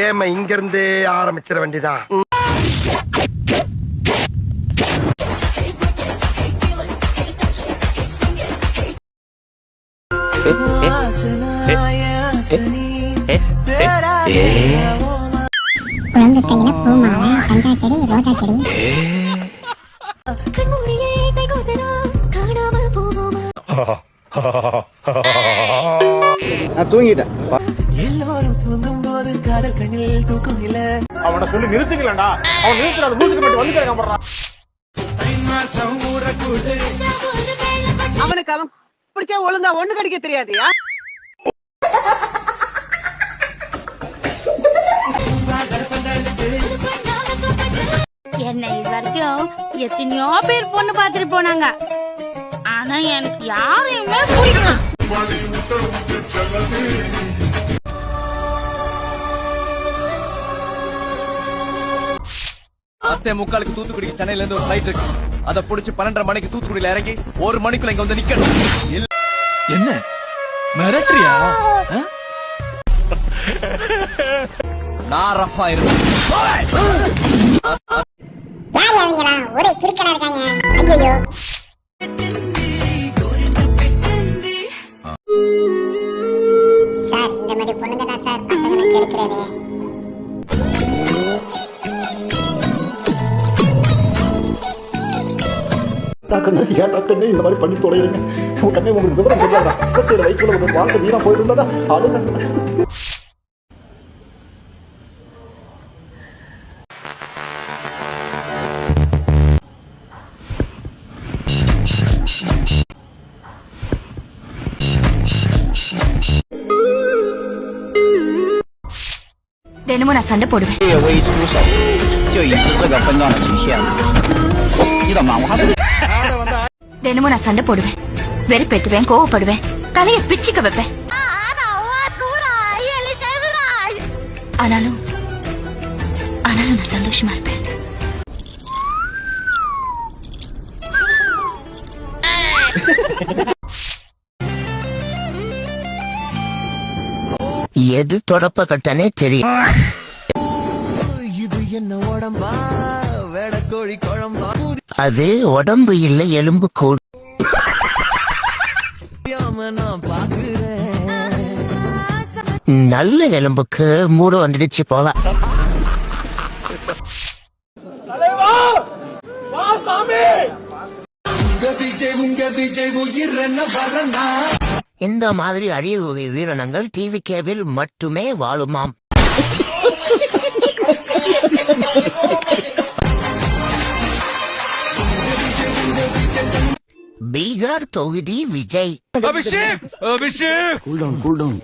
ஏமா இங்க இருந்து ஆரம்பிச்சிட வேண்டியதான். குழந்தை கையில பூமாலை, கஞ்சா செடி, ரோஜா செடி. நான் தூங்கிட்டேன். எல்லாரும் தூங்கும் போது காதல் கண்ணில் தூக்கம் இல்ல. அவனை சொல்லி நிறுத்துக்கலடா. அவன் நிறுத்துற மூச்சுக்கு மட்டும் வந்து கேட்க அவனுக்கு அவன் பிடிச்சா ஒழுங்கா ஒண்ணு கடிக்க தெரியாதியா? என்ன இது வரைக்கும் எத்தனையோ பேர் பொண்ணு பாத்துட்டு போனாங்க. ஆனா எனக்கு யாரையுமே பிடிக்கல. அத்தே முக்காலுக்கு தூத்துக்குடிக்கு சென்னையில இருந்து ஒரு ஃபிளைட் இருக்கு. அத புடிச்சு 12:30 மணிக்கு தூத்துக்குடியில இறங்கி 1 மணிக்குள்ள இங்க வந்து நிக்கணும். என்ன மிரட்டறியா? நான் ரஃபா இருக்கேன். யார் அவங்களா? ஒரே கிறுக்கனா இருக்காங்க. ஐயோ சார், இந்த மாதிரி பொண்ணுங்க தான் சார் பசங்களுக்கு எடுக்கிறது. ஏன் இந்த மாதிரி பண்ணி தொலைறீங்க? உங்க கண்ணே உங்களுக்கு விவரம் தெரியாதா? 27 வயசுல ஒரு வாழ்க்கை வீணா போயிருந்ததா? அழுக. தினமும் நான் சண்டை போடுவேன். தினமும் நான் சண்டை போடுவேன், வெறுப்பேத்துவேன், கோவப்படுவேன், தலைய பிச்சுக்க வைப்பேன். ஆனாலும் நான் சந்தோஷமா இருப்பேன். எது தொடப்ப கட்டனே தெரியும். இது என்ன உடம்பா? வேடக்கோழி குழம்பா? அது உடம்பு இல்ல, எலும்பு கூடு. நான் பாக்குறேன். நல்ல எலும்புக்கு மூடு வந்துடுச்சு போல. இந்த மாதிரி அரிய வகை வீரனங்கள் டிவி கேபிள் மட்டுமே வாழுமாம். பீகார் தொகுதி விஜய். Abhishek cool down.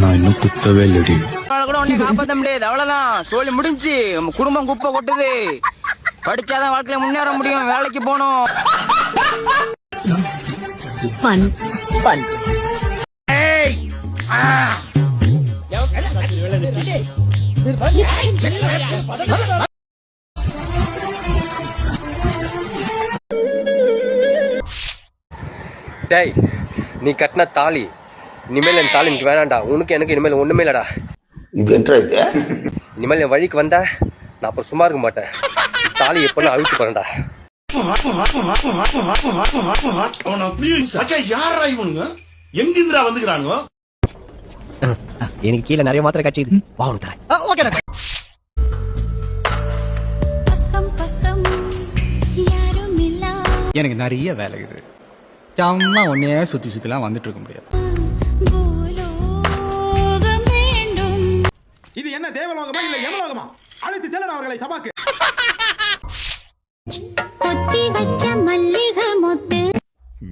நான் இன்னும் குத்தவே இல்லடி. கூட உன்னை காப்பாற்ற முடியாது, அவ்வளவுதான். சொல்லி முடிஞ்சு. நம்ம குடும்பம் குப்பை கொட்டுது. படிச்சாதான் வாழ்க்கையில முன்னேற முடியும். வேலைக்கு போனோம். டேய், நீ கட்டின தாலி இனிமேல் என் தாலி எனக்கு வேணாண்டா. உனக்கு எனக்கு இனிமேல் ஒண்ணுமே இல்லடா. இனிமேல் என் வழிக்கு வந்தா நான் அப்புறம் சும்மா இருக்க மாட்டேன். தாலி எப்பன்னு அழுத்து போறேன்டா. எங்கிருந்தா வந்துக்கிறானுங்க? எனக்கு கீழே நிறைய மாத்திரை காட்சி எனக்கு நிறைய வேலை இருக்குது. சும்மா ஒன்னே சுத்திலாம் வந்துட்டு இருக்க முடியாது. இது என்ன தேவலோகமா இல்ல யமலோகமா? அழைத்து செல்லணும் அவர்களை சபாக்கு.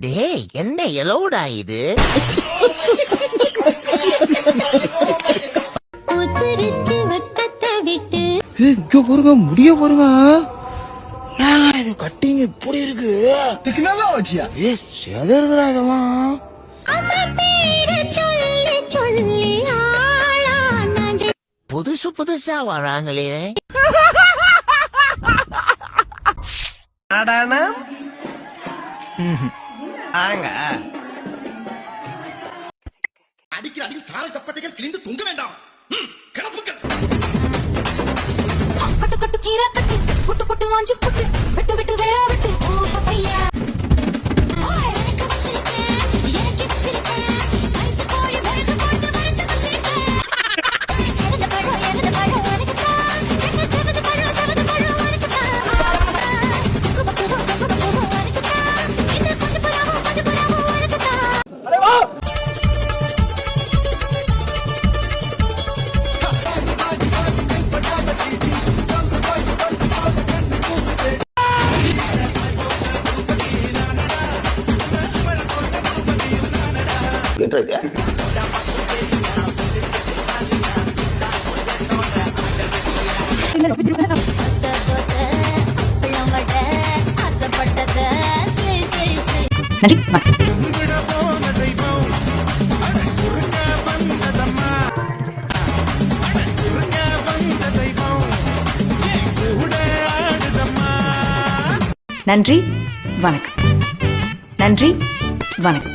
டேய், என்ன எலோடா இது? பாருங்க, முடிய பாருங்க. இது கட்டிங் இப்படி இருக்கு. செதறுதுடா இதெல்லாம். புதுசா வராங்களே. அடிக்கிற அடியில் காரை கப்பட்டைகள் கிழிந்து தொங்க வேண்டாம் கிளப்புக்கள் கட்டு கட்டு கீரை கட்டு புட்டு புட்டு ஆஞ்சு புட்டு விட்டு விட்டு வேற விட்டு பையா எனக்கு வச்சிருக்கேன் எனக்கு வச்சிருக்கேன் கருத்து கோழி மருந்து போட்டு மருந்து வச்சிருக்கேன் செவந்த பழம் எனக்கு தான் எனக்கு செவந்த பழம் எனக்கு தான் குப குப குப குப எனக்கு தான் இந்த கொஞ்சம் புறாமோ எனக்கு தான் நன்றி வணக்கம். நன்றி வணக்கம்.